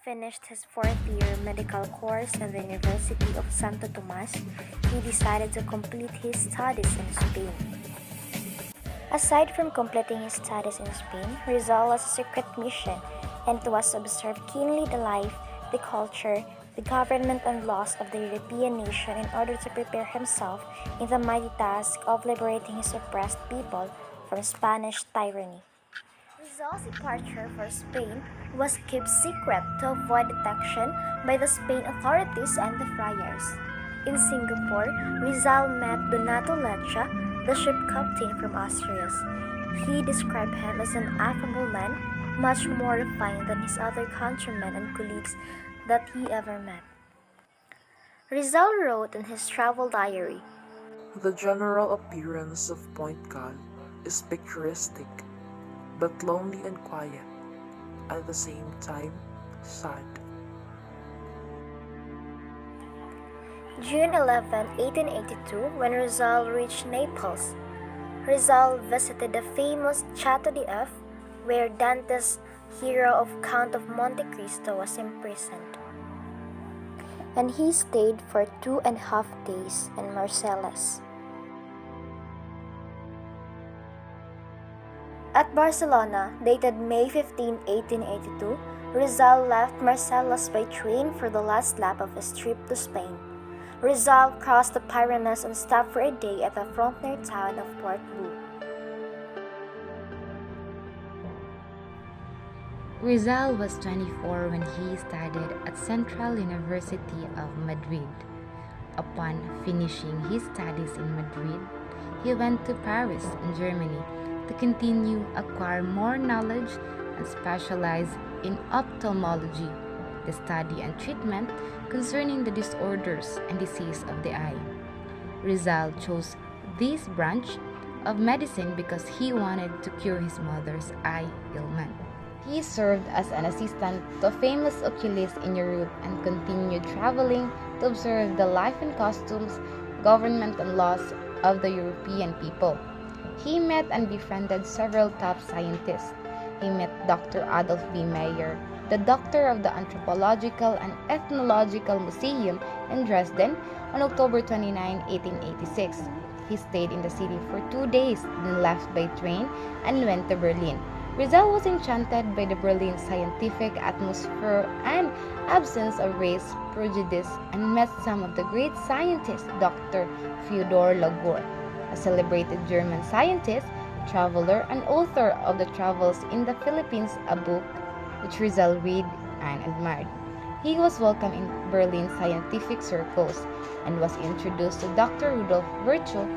finished his fourth-year medical course at the University of Santo Tomas, he decided to complete his studies in Spain. Aside from completing his studies in Spain, Rizal has a secret mission and was to observe keenly the life, the culture, the government and laws of the European nation in order to prepare himself in the mighty task of liberating his oppressed people from Spanish tyranny. Rizal's departure for Spain was kept secret to avoid detection by the Spain authorities and the friars. In Singapore, Rizal met Donato Lecha, the ship captain from Asturias. He described him as an affable man, much more refined than his other countrymen and colleagues that he ever met. Rizal wrote in his travel diary, "The general appearance of Point Cal is picturesque, but lonely and quiet, at the same time sad." June 11, 1882, when Rizal reached Naples, Rizal visited the famous Chateau d'If, where Dante's hero of Count of Monte Cristo was imprisoned. And he stayed for 2.5 days in Marseilles. At Barcelona, dated May 15, 1882, Rizal left Marseilles by train for the last lap of his trip to Spain. Rizal crossed the Pyrenees and stopped for a day at the frontier town of Portbou. Rizal was 24 when he studied at Central University of Madrid. Upon finishing his studies in Madrid, he went to Paris in Germany to continue acquire more knowledge and specialize in ophthalmology, the study and treatment concerning the disorders and disease of the eye. Rizal chose this branch of medicine because he wanted to cure his mother's eye ailment. He served as an assistant to a famous oculist in Europe and continued traveling to observe the life and costumes, government and laws of the European people. He met and befriended several top scientists. He met Dr. Adolf B. Meyer, the doctor of the Anthropological and Ethnological Museum in Dresden, on October 29, 1886. He stayed in the city for 2 days, then left by train and went to Berlin. Rizal was enchanted by the Berlin scientific atmosphere and absence of race prejudice and met some of the great scientists, Dr. Fyodor Lagor, a celebrated German scientist, traveler, and author of the Travels in the Philippines, a book which Rizal read and admired. He was welcomed in Berlin scientific circles and was introduced to Dr. Rudolf Virchow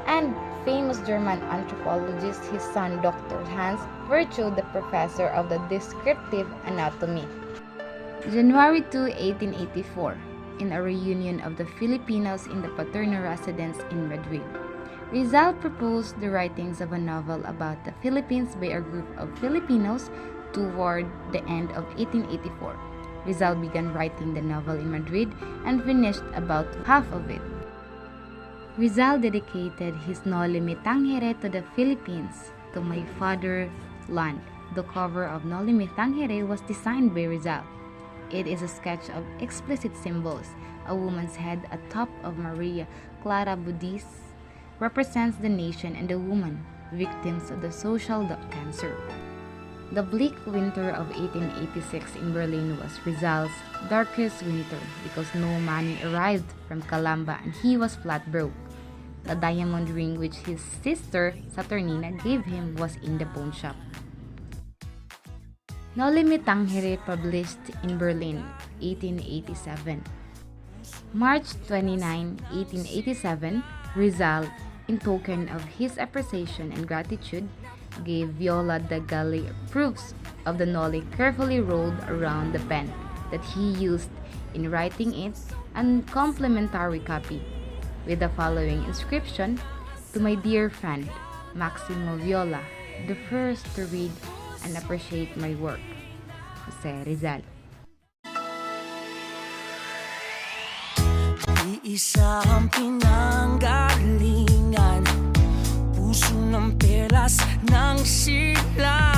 and famous German anthropologist, his son Dr. Hans Virchow, the professor of the descriptive anatomy. January 2, 1884, in a reunion of the Filipinos in the paterno residence in Madrid, Rizal proposed the writings of a novel about the Philippines by a group of Filipinos toward the end of 1884. Rizal began writing the novel in Madrid and finished about half of it. Rizal dedicated his Noli Me Tangere to the Philippines, to my fatherland. The cover of Noli Me Tangere was designed by Rizal. It is a sketch of explicit symbols. A woman's head atop of Maria Clara Buddhis represents the nation and the woman, victims of the social cancer. The bleak winter of 1886 in Berlin was Rizal's darkest winter because no money arrived from Calamba and he was flat broke. The diamond ring which his sister Saturnina gave him was in the pawn shop. Noli Me Tangere, published in Berlin, 1887. March 29, 1887, Rizal, in token of his appreciation and gratitude, gave Viola da Galli proofs of the Noli carefully rolled around the pen that he used in writing it, and complimentary copy with the following inscription: "To my dear friend, Maximo Viola, the first to read and appreciate my work, Jose Rizal." Iisa ang pinanggalingan, puso ng perlas ng silang.